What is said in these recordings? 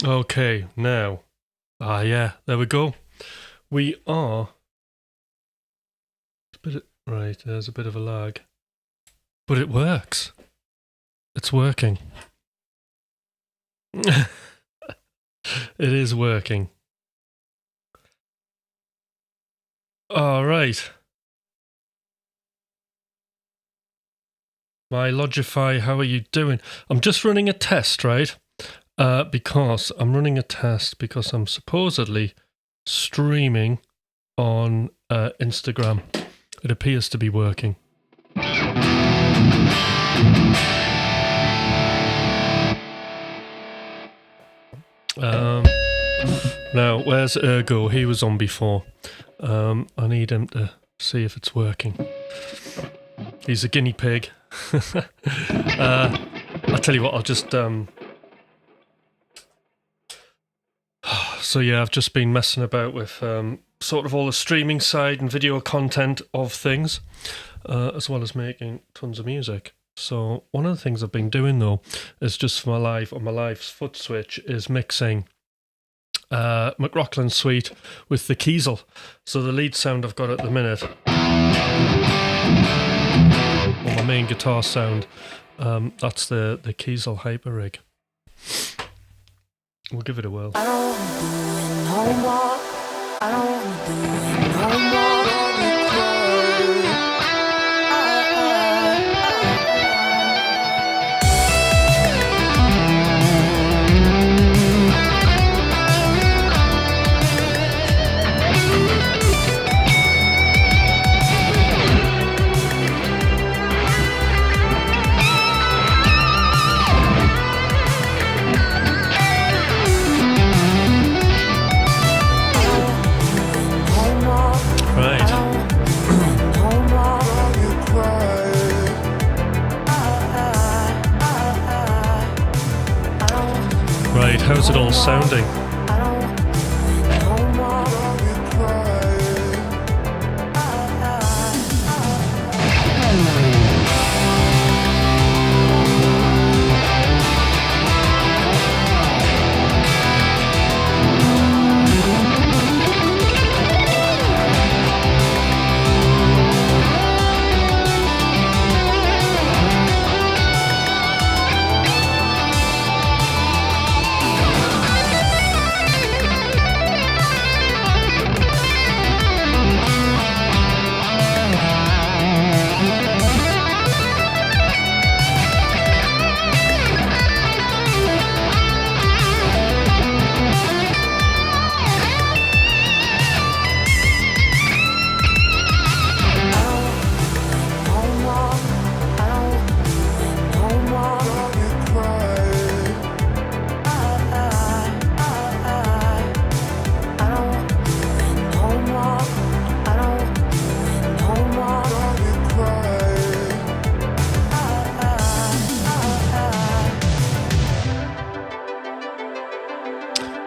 Okay, now. Yeah, there we go. We are. Right, there's a bit of a lag. But it works. It's working. It is working. All right. My Logify, how are you doing? I'm just running a test, right? Because I'm supposedly streaming on Instagram. It appears to be working. Now, where's Ergo? He was on before. I need him to see if it's working. He's a guinea pig. I'll tell you what, I'll just... So yeah, I've just been messing about with sort of all the streaming side and video content of things, as well as making tons of music. So one of the things I've been doing though is just for my live foot switch is mixing McLaughlin Suite with the Kiesel. So the lead sound I've got at the minute, or my main guitar sound, that's the Kiesel Hyper Rig. We'll give it a whirl. I don't wanna do no more. I don't wanna do no more. Right, how's it all sounding?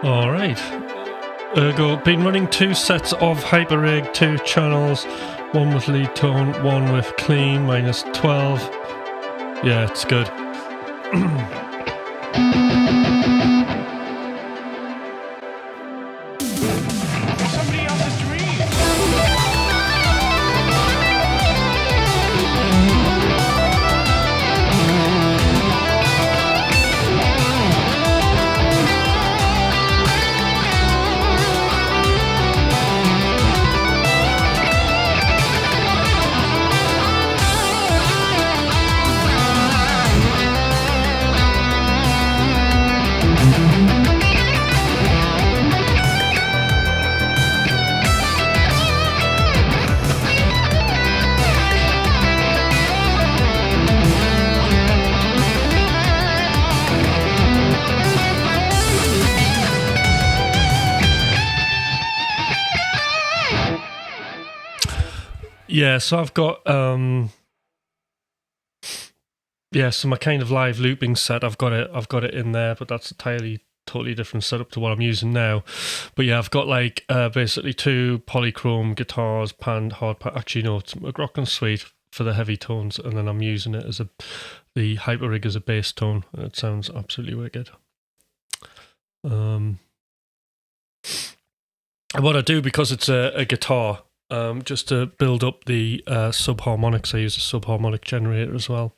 All right. Ergo, been running 2 sets of Hyper Rig, 2 channels, one with lead tone, one with clean, minus 12. Yeah, it's good. Somebody else's dream. Yeah, so I've got so my kind of live looping set, I've got it in there, but that's totally different setup to what I'm using now. But yeah, I've got like basically 2 polychrome guitars, panned, hard pan. Actually, no, it's a McLaughlin Suite for the heavy tones, and then I'm using it as the Hyper Rig as a bass tone, and it sounds absolutely wicked. What I do, because it's a guitar, just to build up the subharmonics, I use a subharmonic generator as well.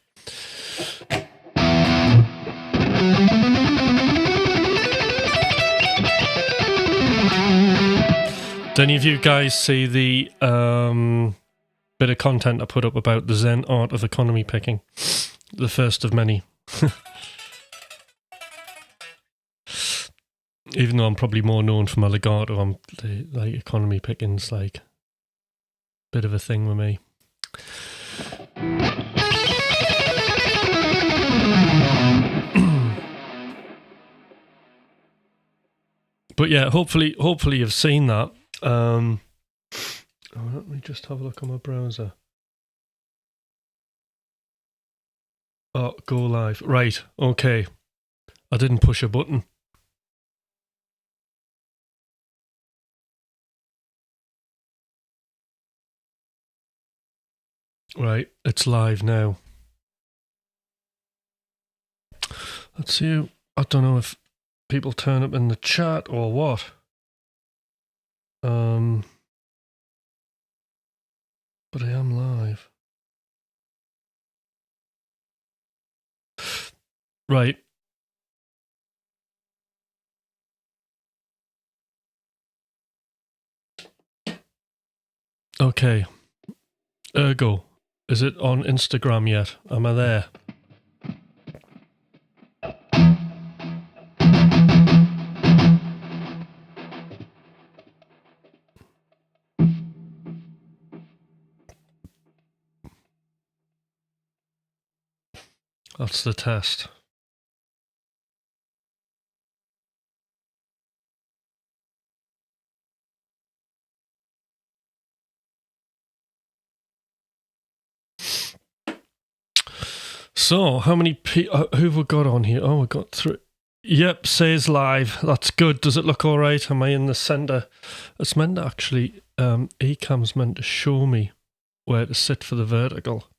Did any of you guys see the bit of content I put up about the Zen art of economy picking? The first of many. Even though I'm probably more known for my legato, I'm like economy picking's like a bit of a thing with me. But yeah, hopefully you've seen that. Let me just have a look on my browser. Oh, go live. Right, okay. I didn't push a button. Right, it's live now. Let's see. I don't know if people turn up in the chat or what. But I am live. Right. Okay. Ergo, is it on Instagram yet? Am I there? That's the test. So, how many who have we got on here? Oh, we got three. Yep, says live. That's good. Does it look all right? Am I in the center? It's meant to actually, Ecamm's meant to show me where to sit for the vertical.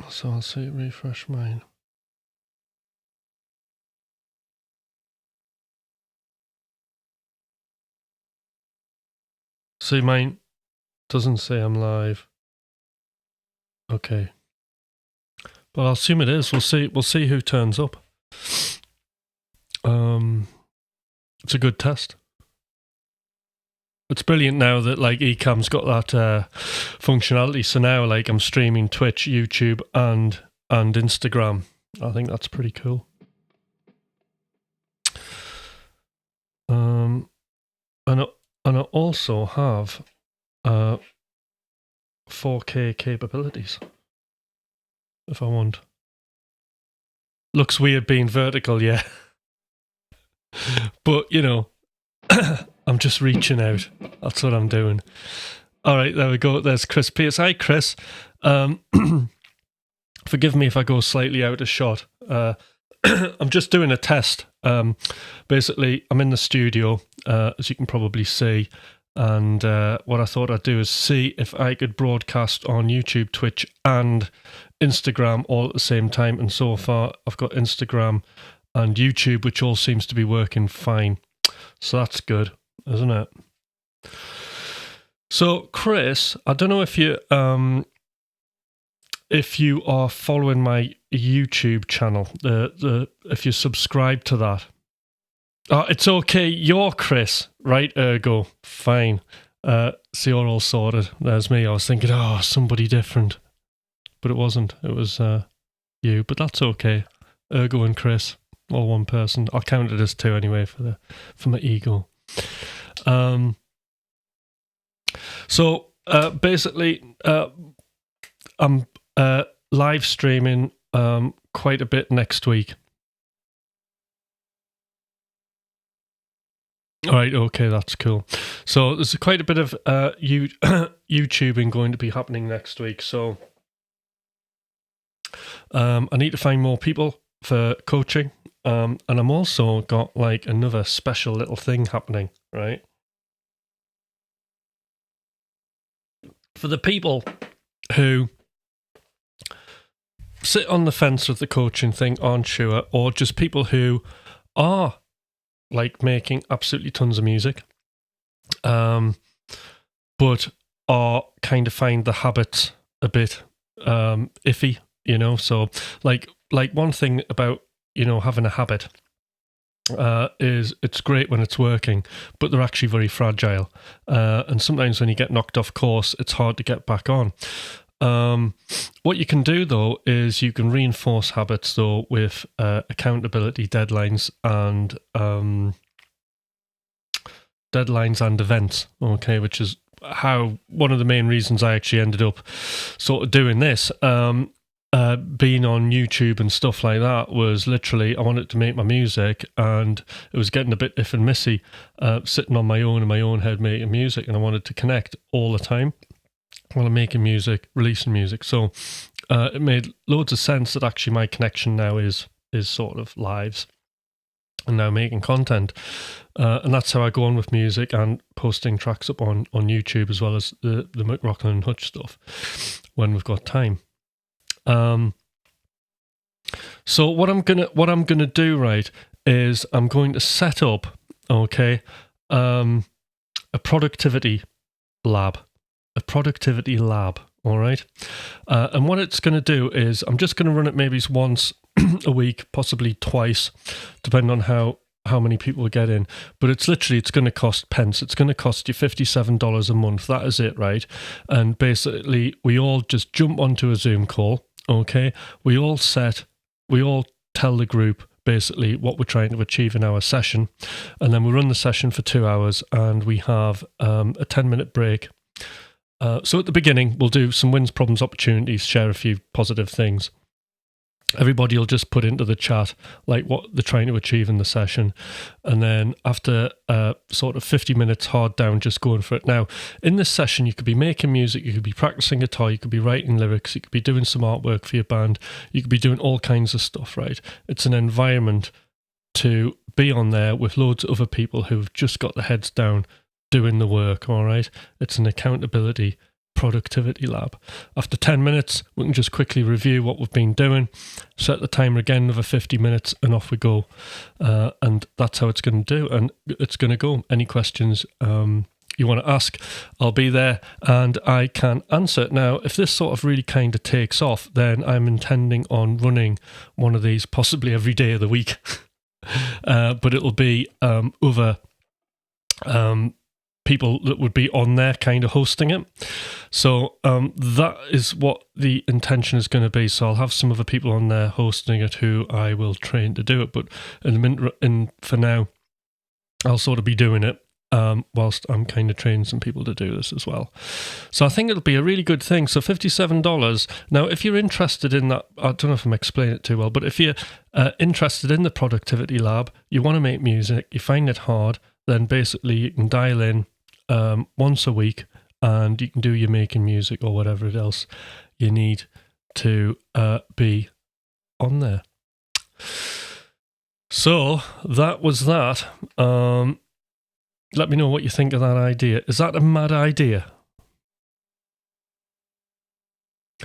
So I'll see, refresh mine. See, mine doesn't say I'm live. Okay. But I'll assume it is. We'll see who turns up. It's a good test. It's brilliant now that like Ecamm's got that functionality. So now like I'm streaming Twitch, YouTube, and Instagram. I think that's pretty cool. And I also have 4K capabilities if I want. Looks weird being vertical, yeah. But you know, I'm just reaching out. That's what I'm doing. All right, there we go. There's Chris Pierce. Hi, Chris. Forgive me if I go slightly out of shot. I'm just doing a test. Basically, I'm in the studio, as you can probably see. And what I thought I'd do is see if I could broadcast on YouTube, Twitch, and Instagram all at the same time. And so far, I've got Instagram and YouTube, which all seems to be working fine. So that's good, isn't it? So, Chris, I don't know if you are following my YouTube channel, if you subscribe to that. Oh, it's okay. You're Chris, right? Ergo, fine. So you're all sorted. There's me. I was thinking, somebody different, but it wasn't. It was you. But that's okay. Ergo and Chris, all one person. I'll count it as two anyway for my ego. So basically, I'm live streaming quite a bit next week. All right, okay, that's cool. So there's quite a bit of YouTubing going to be happening next week. So I need to find more people for coaching. And I'm also got like another special little thing happening, right? For the people who sit on the fence with the coaching thing, aren't sure, or just people who are like making absolutely tons of music, but are kind of find the habits a bit iffy, So like one thing about having a habit is it's great when it's working, but they're actually very fragile, and sometimes when you get knocked off course, it's hard to get back on. What you can do though is you can reinforce habits though with accountability, deadlines and events, okay, which is how one of the main reasons I actually ended up sort of doing this, being on YouTube and stuff like that, was literally I wanted to make my music and it was getting a bit if and missy, sitting on my own in my own head making music, and I wanted to connect all the time while I'm making music, releasing music. So it made loads of sense that actually my connection now is sort of lives and now making content, and that's how I go on with music and posting tracks up on YouTube, as well as the McRockland and Hutch stuff when we've got time. So what I'm gonna do, right, is I'm going to set up, okay, a productivity lab, all right, and what it's going to do is I'm just going to run it maybe once a week, possibly twice, depending on how many people get in. But it's going to cost pence. It's going to cost you $57 a month. That is it, right? And basically, we all just jump onto a Zoom call. Okay, we all tell the group basically what we're trying to achieve in our session, and then we run the session for 2 hours, and we have a 10-minute break. So at the beginning, we'll do some wins, problems, opportunities, share a few positive things. Everybody will just put into the chat like what they're trying to achieve in the session. And then after sort of 50 minutes hard down, just going for it. Now, in this session, you could be making music, you could be practicing guitar, you could be writing lyrics, you could be doing some artwork for your band, you could be doing all kinds of stuff, right? It's an environment to be on there with loads of other people who've just got their heads down doing the work, all right? It's an accountability productivity lab. After 10 minutes, we can just quickly review what we've been doing, set the timer again, another 50 minutes, and off we go. And that's how it's going to do, and it's going to go. Any questions you want to ask, I'll be there and I can answer. Now, if this sort of really kind of takes off, then I'm intending on running one of these possibly every day of the week. But it'll be other people that would be on there kind of hosting it. So that is what the intention is going to be. So I'll have some other people on there hosting it who I will train to do it. But for now, I'll sort of be doing it whilst I'm kind of training some people to do this as well. So I think it'll be a really good thing. So $57. Now, if you're interested in that, I don't know if I'm explaining it too well, but if you're interested in the productivity lab, you want to make music, you find it hard, then basically you can dial in once a week and you can do your making music or whatever else you need to be on there. So that was that. Let me know what you think of that idea. Is that a mad idea?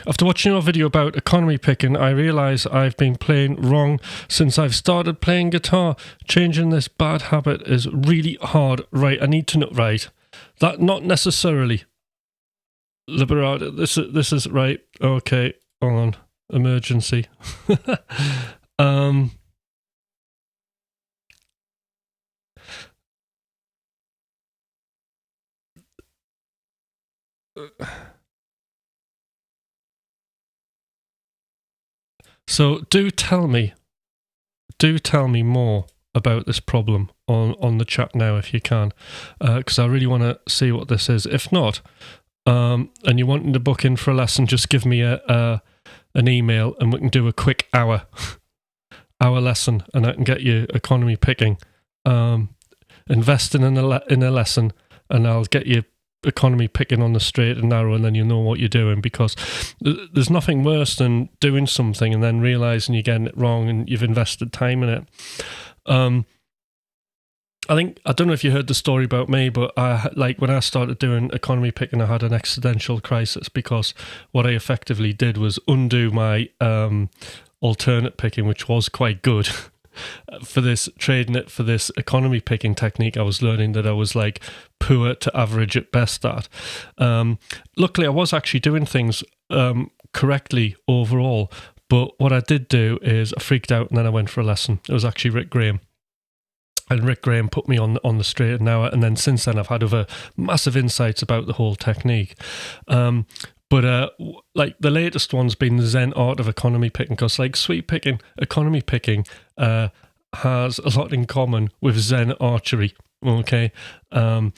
After watching your video about economy picking, I realise I've been playing wrong since I've started playing guitar. Changing this bad habit is really hard. Right, I need to know. Right, that not necessarily. Liberato, this is right. Okay, hold on. Emergency. So do tell me more about this problem on the chat now if you can, because I really want to see what this is. If not, and you're wanting to book in for a lesson, just give me an email and we can do a quick hour lesson, and I can get you economy picking. Investing in a lesson, and I'll get you economy picking on the straight and narrow, and then you know what you're doing, because there's nothing worse than doing something and then realizing you're getting it wrong and you've invested time in it. I think, I don't know if you heard the story about me, but like when I started doing economy picking, I had an existential crisis because what I effectively did was undo my alternate picking, which was quite good. For this, trading it for this economy picking technique, I was learning that I was like poor to average at best at. Luckily, I was actually doing things correctly overall, but what I did do is I freaked out and then I went for a lesson. It was actually Rick Graham. And Rick Graham put me on the straight and narrow, and then since then I've had other massive insights about the whole technique. But like the latest one's been the Zen art of economy picking, because like sweep picking, economy picking has a lot in common with Zen archery. Okay, and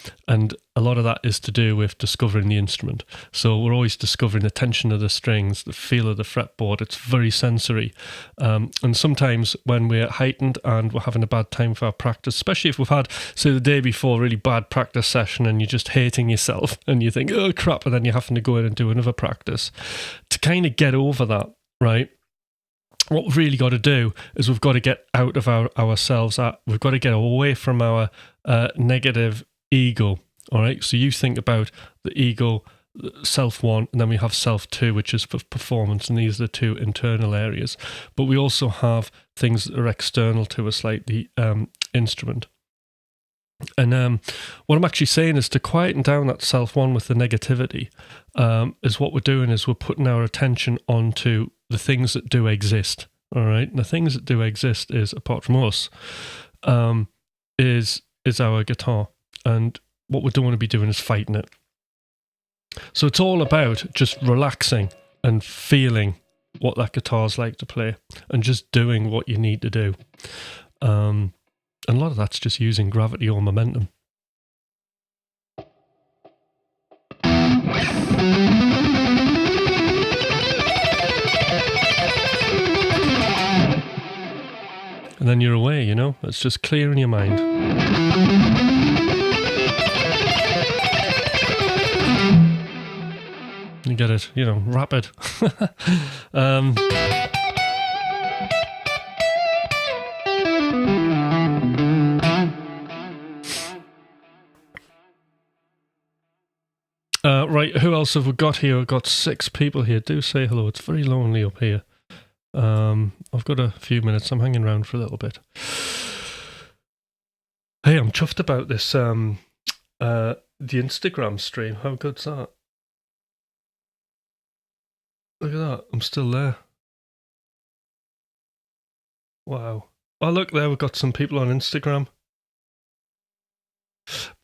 a lot of that is to do with discovering the instrument. So we're always discovering the tension of the strings, the feel of the fretboard. It's very sensory, and sometimes when we're heightened and we're having a bad time for our practice, especially if we've had, say, the day before, a really bad practice session and you're just hating yourself and you think, oh crap, and then you're having to go in and do another practice, to kind of get over that, right? What we've really got to do is we've got to get out of ourselves. We've got to get away from our negative ego. All right. So you think about the ego, self one, and then we have self two, which is for performance. And these are the two internal areas. But we also have things that are external to us, like the instrument. And what I'm actually saying is to quieten down that self one with the negativity, is what we're doing is we're putting our attention onto the things that do exist. All right. And the things that do exist is, apart from us, is our guitar. And what we don't want to be doing is fighting it. So it's all about just relaxing and feeling what that guitar's like to play and just doing what you need to do. And a lot of that's just using gravity or momentum. And then you're away, you know? It's just clearing your mind. You get it, you know, rapid. Right, who else have we got here? We've got 6 people here. Do say hello. It's very lonely up here. I've got a few minutes. I'm hanging around for a little bit. Hey, I'm chuffed about this. The Instagram stream. How good's that? Look at that. I'm still there. Wow. Oh, look there. We've got some people on Instagram.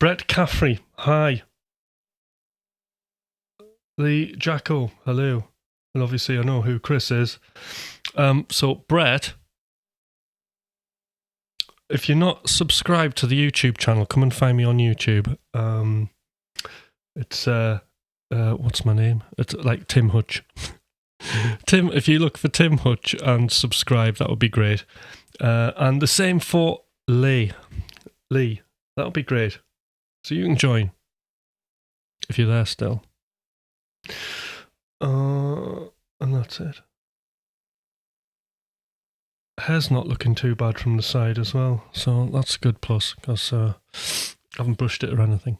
Brett Caffrey. Hi. Lee Jacko. Hello. And obviously I know who Chris is. So Brett, if you're not subscribed to the YouTube channel, come and find me on YouTube. It's what's my name? It's like Tim Hutch. Tim, if you look for Tim Hutch and subscribe, that would be great. And the same for Lee. Lee, that would be great. So you can join if you're there still. And that's it. Hair's not looking too bad from the side as well, so that's a good plus because I haven't brushed it or anything.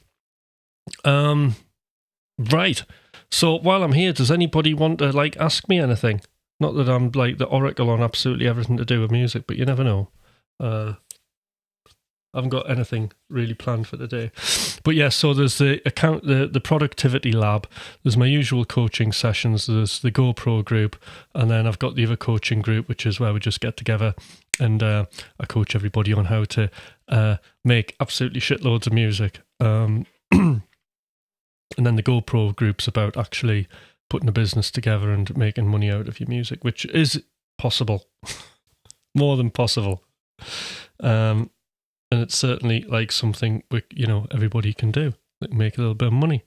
Right. So while I'm here, does anybody want to like ask me anything? Not that I'm like the oracle on absolutely everything to do with music, but you never know. I haven't got anything really planned for today. But yeah, so there's the productivity lab. There's my usual coaching sessions. There's the GoPro group. And then I've got the other coaching group, which is where we just get together and I coach everybody on how to make absolutely shitloads of music. And then the GoPro group's about actually putting a business together and making money out of your music, which is possible. More than possible. And it's certainly like something everybody can do, like make a little bit of money.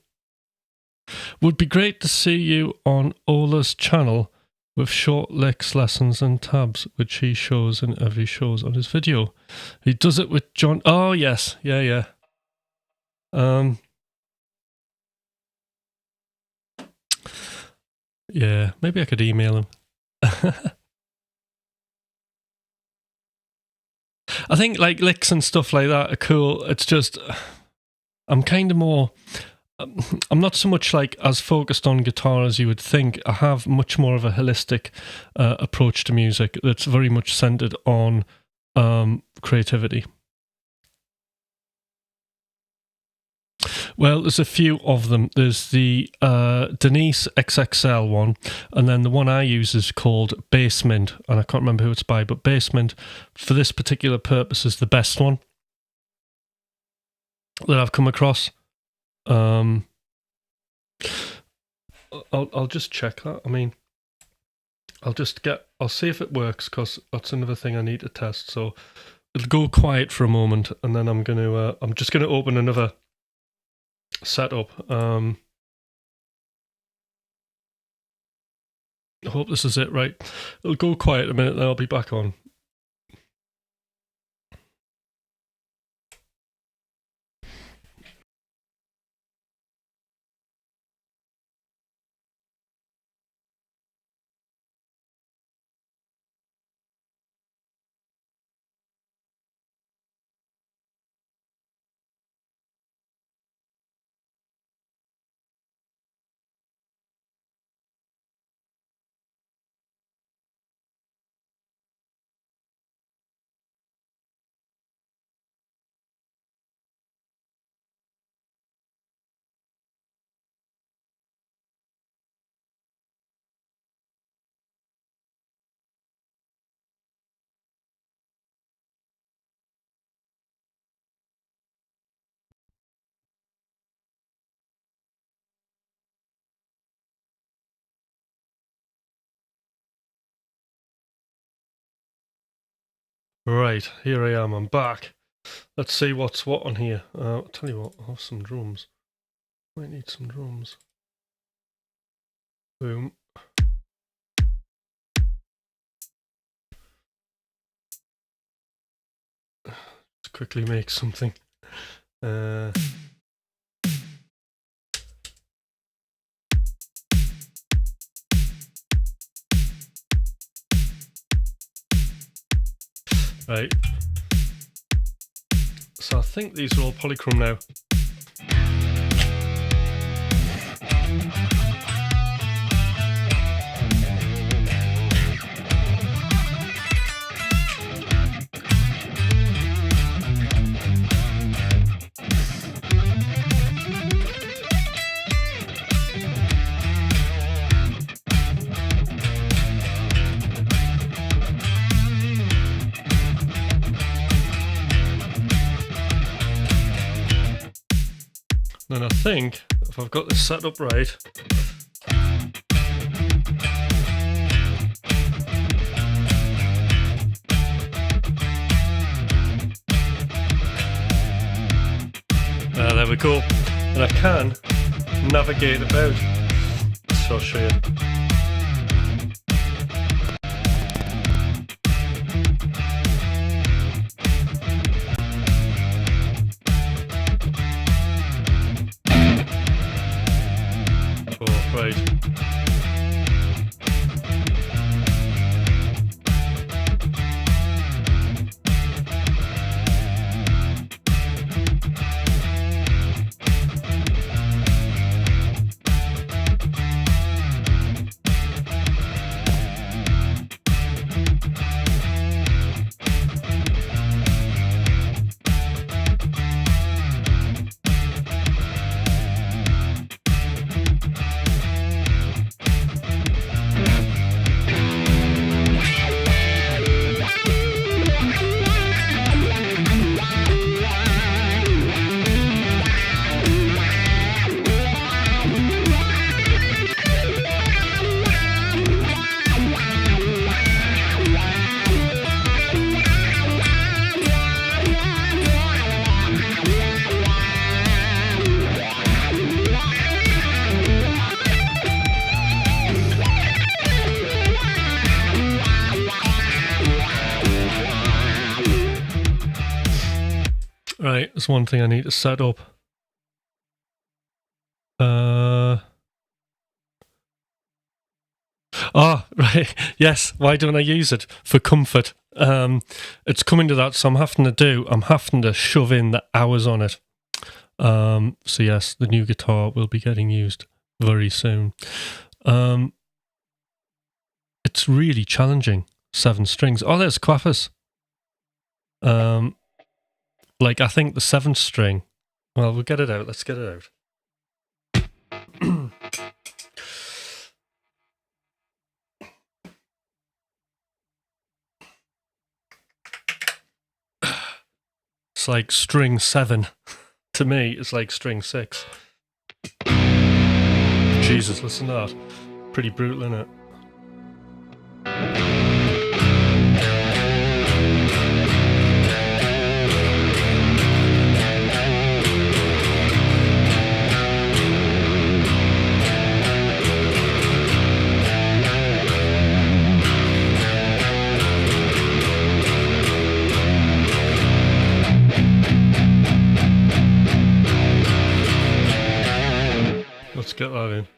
Would be great to see you on Ola's channel with short licks, lessons and tabs, which he shows in every shows on his video. He does it with John. Oh yes, yeah. Yeah, maybe I could email him. I think like licks and stuff like that are cool. It's just I'm kind of more. I'm not so much like as focused on guitar as you would think. I have much more of a holistic approach to music that's very much centered on creativity. Well, there's a few of them. There's the Denise XXL one, and then the one I use is called Basement, and I can't remember who it's by, but Basement, for this particular purpose, is the best one that I've come across. I'll just check that. I mean, I'll see if it works, because that's another thing I need to test. So it'll go quiet for a moment, and then I'm just gonna open another setup. I hope this is it. Right, it'll go quiet a minute, then I'll be back on. Right, here I am. I'm back. Let's see what's what on here. I'll tell you what, I'll have some drums. Might need some drums. Boom. Let's quickly make something. Right. So I think these are all polychrome now. Then I think if I've got this set up right, there we go, and I can navigate about. So I'll show you. Right. Right, there's one thing I need to set up. Oh, right. Yes, why don't I use it? For comfort. It's coming to that, so I'm having to shove in the hours on it. So yes, the new guitar will be getting used very soon. It's really challenging. 7 strings. Oh, there's Quaffers. Like, I think the 7th string. Well, we'll get it out. Let's get it out. It's like string 7. To me, it's like string 6. Jesus, listen to that. Pretty brutal, isn't it? Let's get that in.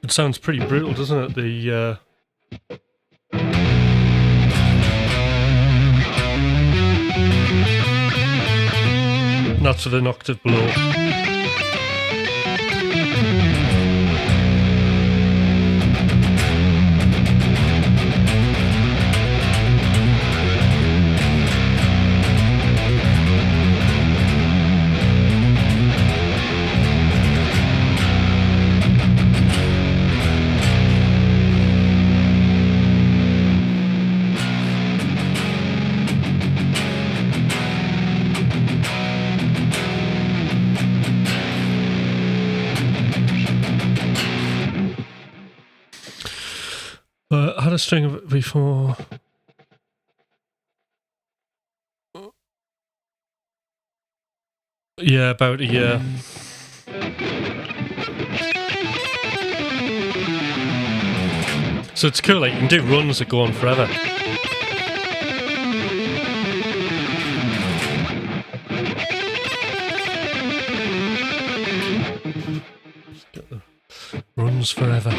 It sounds pretty brutal, doesn't it? Not with an octave below. I had a string of it before. Yeah, about a year. So it's cool, like you can do runs that go on forever. Runs forever.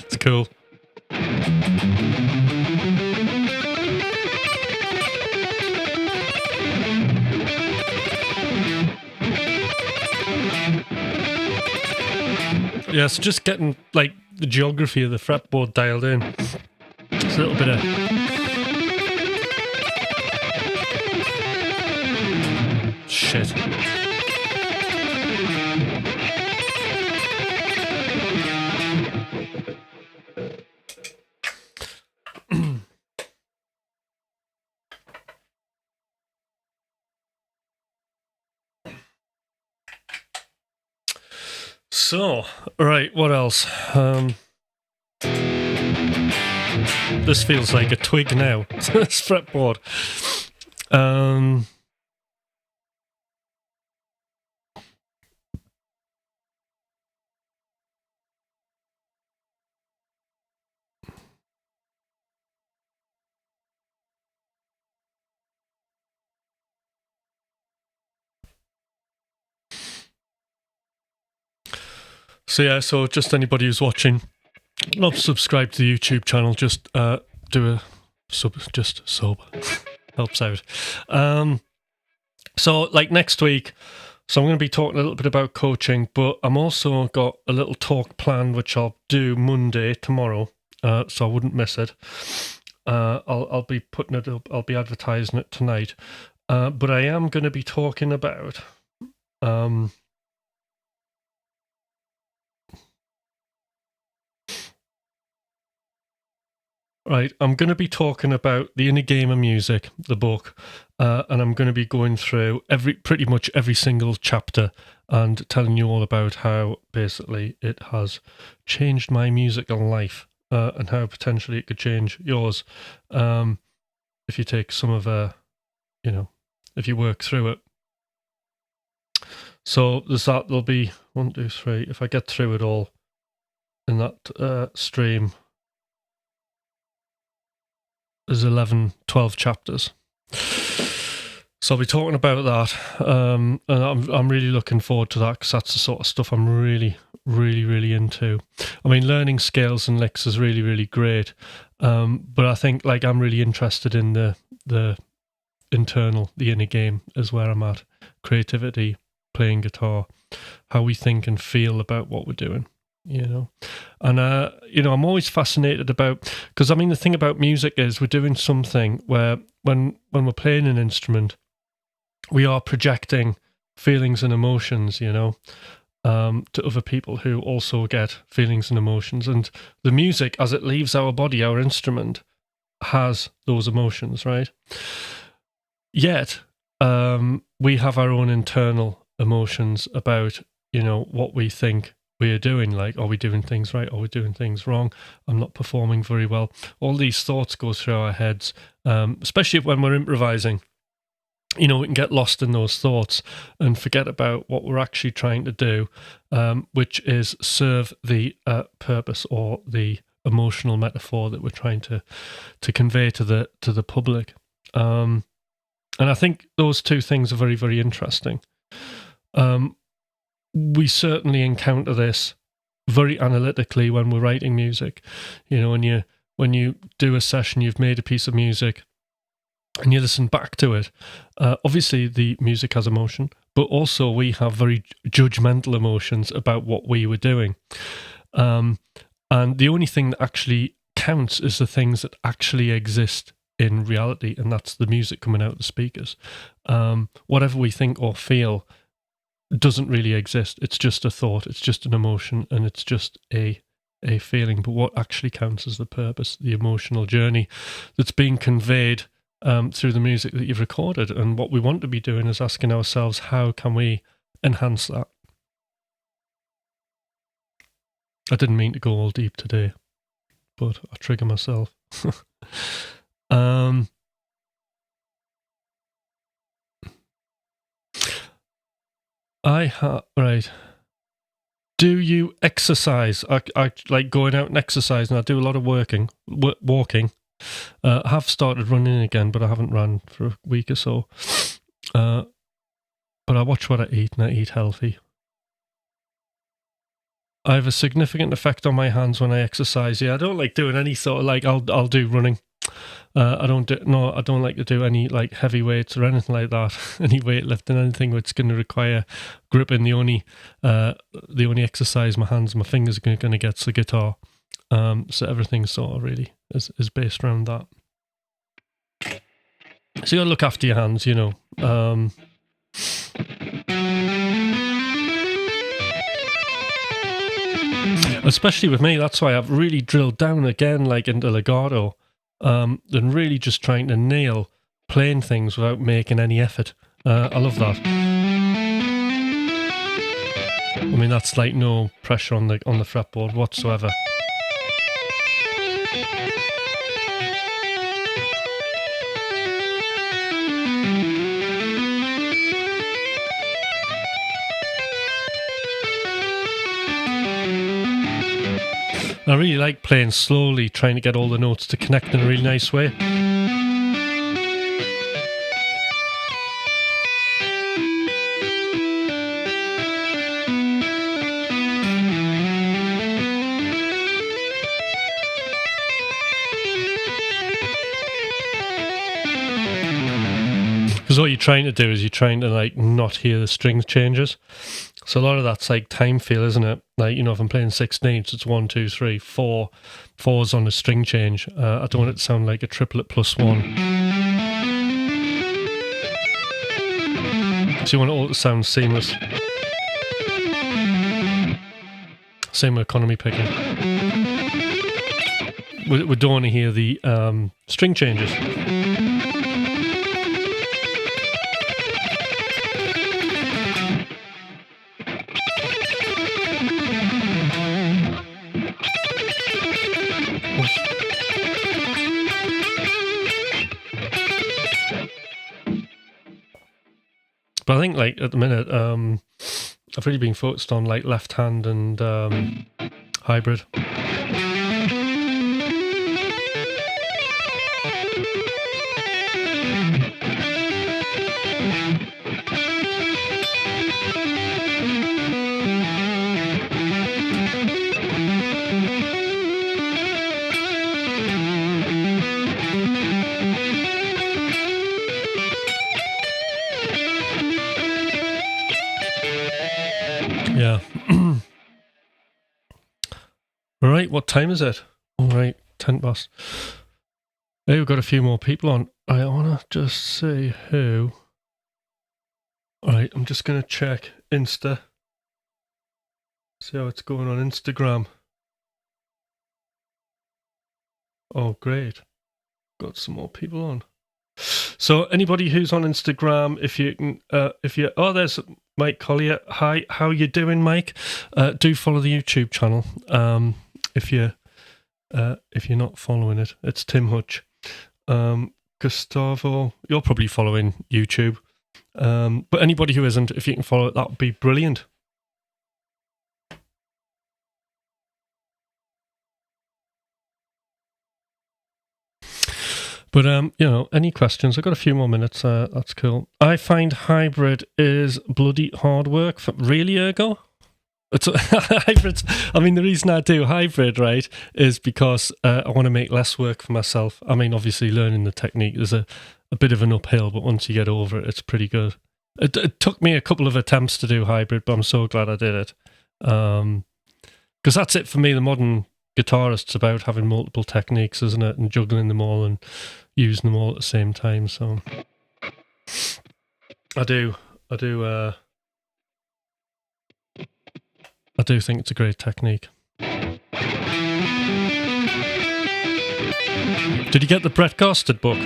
It's cool. Yeah, so just getting like the geography of the fretboard dialed in. It's a little bit of shit. So, right, what else? This feels like a twig now. This fretboard. So yeah, so just anybody who's watching, not subscribe to the YouTube channel, just do a sub, just sub, helps out. So like next week, so I'm going to be talking a little bit about coaching, but I'm also got a little talk planned which I'll do Monday, tomorrow, so I wouldn't miss it. I'll be putting it up, I'll be advertising it tonight, but I am going to be talking about right, I'm going to be talking about The Inner Game of Music, the book, and I'm going to be going through pretty much every single chapter and telling you all about how basically it has changed my musical life and how potentially it could change yours if you take some of if you work through it. So there'll be 1, 2, 3. If I get through it all in that stream, there's 11, 12 chapters. So I'll be talking about that, and I'm really looking forward to that because that's the sort of stuff I'm really, really, really into. I mean, learning scales and licks is really, really great, but I think like I'm really interested in the internal, the inner game is where I'm at. Creativity, playing guitar, how we think and feel about what we're doing. And I'm always fascinated about, because I mean the thing about music is we're doing something where when we're playing an instrument, we are projecting feelings and emotions, to other people who also get feelings and emotions, and the music as it leaves our body, our instrument has those emotions, right? Yet we have our own internal emotions about what we think we are doing. Like, are we doing things right? Are we doing things wrong? I'm not performing very well. All these thoughts go through our heads, especially when we're improvising. We can get lost in those thoughts and forget about what we're actually trying to do, which is serve the purpose or the emotional metaphor that we're trying to convey to the public. And I think those two things are very, very interesting. We certainly encounter this very analytically when we're writing music. When you do a session, you've made a piece of music and you listen back to it. Obviously, the music has emotion, but also we have very judgmental emotions about what we were doing. And the only thing that actually counts is the things that actually exist in reality, and that's the music coming out of the speakers. Whatever we think or feel doesn't really exist. It's just a thought, it's just an emotion, and it's just a feeling. But what actually counts is the purpose, the emotional journey that's being conveyed through the music that you've recorded. And what we want to be doing is asking ourselves, how can we enhance that? I didn't mean to go all deep today, but I trigger myself. Right. Do you exercise? I like going out and exercising. I do a lot of walking. I have started running again, but I haven't run for a week or so. But I watch what I eat, and I eat healthy. I have a significant effect on my hands when I exercise. Yeah, I don't like doing any sort of like I'll do running. I don't like to do any like heavy weights or anything like that. Any weightlifting, anything which is going to require gripping. The only exercise my hands, my fingers are going to get is the guitar. So everything sort of really is based around that. So you got to look after your hands, you know. Especially with me, that's why I've really drilled down again, like into legato. And really just trying to nail playing things without making any effort. I love that. I mean, that's like no pressure on the fretboard whatsoever. I really like playing slowly, trying to get all the notes to connect in a really nice way. Because what you're trying to do is you're trying to like not hear the string changes. So a lot of that's like time feel, isn't it? Like, you know, if I'm playing 16ths, it's 1, 2, 3, 4. 4's on a string change. I don't want it to sound like a triplet plus 1. So you want it all to sound seamless. Same with economy picking. We don't want to hear the string changes. But I think like at the minute, I've really been focused on like left hand and hybrid. Yeah. All right, what time is it? All right, 10 past. Hey, we've got a few more people on. I want to just see who. All right, I'm just going to check Insta. See how it's going on Instagram. Oh, great. Got some more people on. So anybody who's on Instagram, if you oh, there's Mike Collier. Hi, how you doing, Mike? Do follow the YouTube channel. If you're not following it, it's Tim Hutch. Gustavo, you're probably following YouTube. But anybody who isn't, if you can follow it, that would be brilliant. But, you know, any questions? I've got a few more minutes. That's cool. I find hybrid is bloody hard work. Really, Ergo? It's hybrids. I mean, the reason I do hybrid, right, is because I want to make less work for myself. I mean, obviously, learning the technique is a bit of an uphill, but once you get over it, it's pretty good. It took me a couple of attempts to do hybrid, but I'm so glad I did it. Because that's it for me. The modern guitarist's about having multiple techniques, isn't it? And juggling them all and using them all at the same time. So I do think it's a great technique. Did you get the Brett Gorsted book?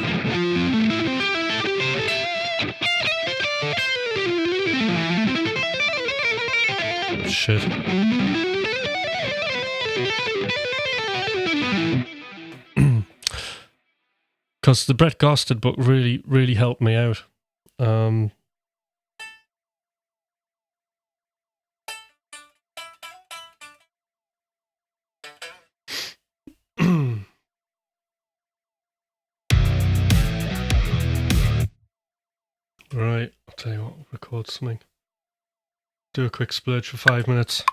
Shit. because the Brett Gostead book really helped me out. Right, I'll tell you what, I'll record something. Do a quick splurge for 5 minutes.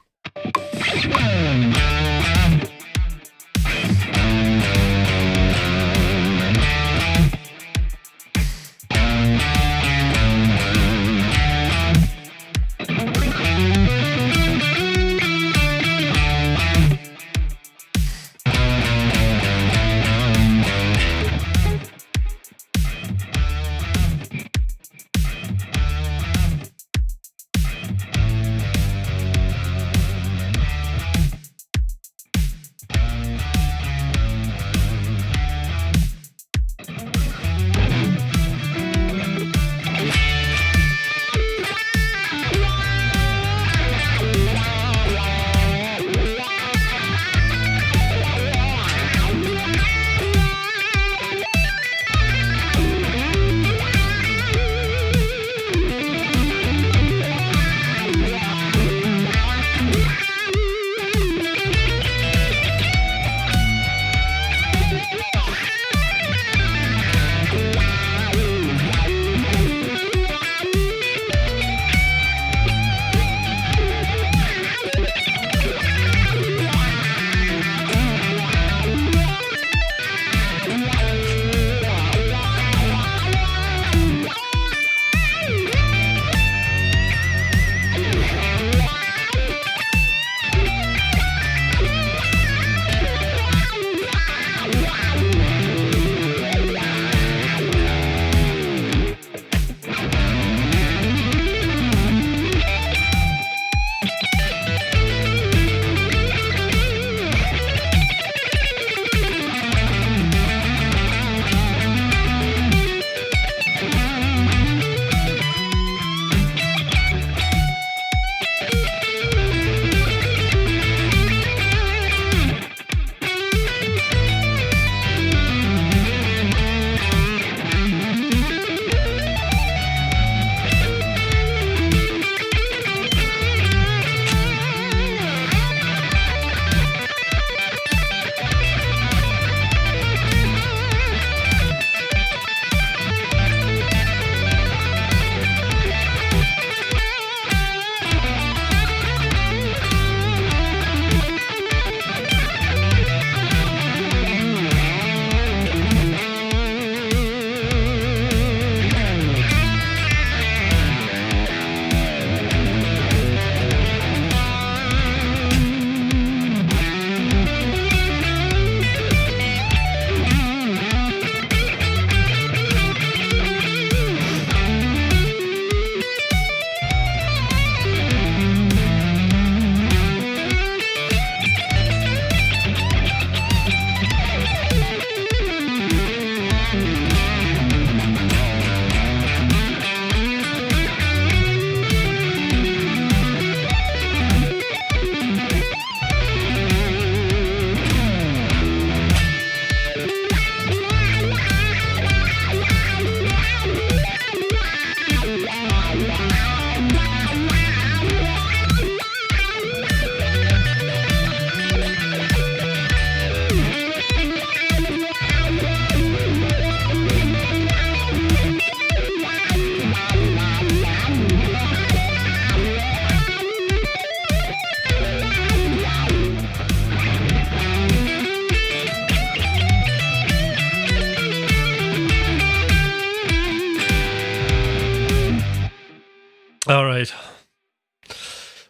All right.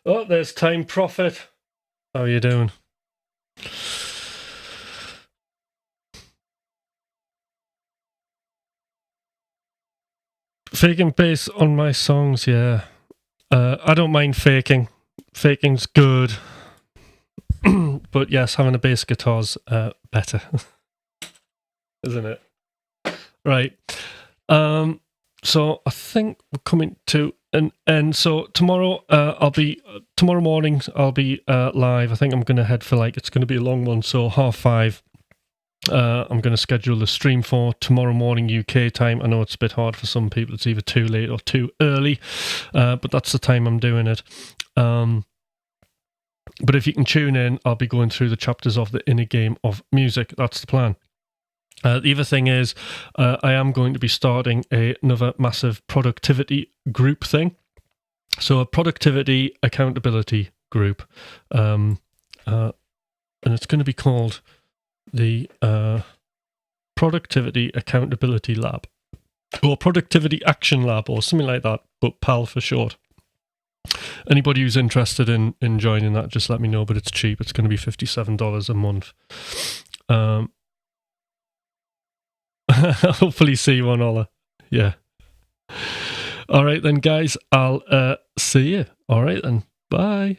Oh, there's Time Prophet. How are you doing? Faking bass on my songs, yeah. I don't mind faking. Faking's good. But yes, having a bass guitar's better. Isn't it? Right. So I think we're coming to an end. So tomorrow tomorrow morning I'll be live. I think I'm gonna head for it's gonna be a long one, so 5:30. I'm going to schedule the stream for tomorrow morning UK time. I know it's a bit hard for some people. It's either too late or too early, but that's the time I'm doing it. But if you can tune in, I'll be going through the chapters of the Inner Game of Music. That's the plan. The other thing is, I am going to be starting another massive productivity group thing. So a productivity accountability group. And it's going to be called the Productivity Accountability Lab. Or Productivity Action Lab, or something like that, but PAL for short. Anybody who's interested in joining that, just let me know, but it's cheap. It's going to be $57 a month. Hopefully see you on Ola. Yeah. All right then, guys. I'll see you. All right then. Bye.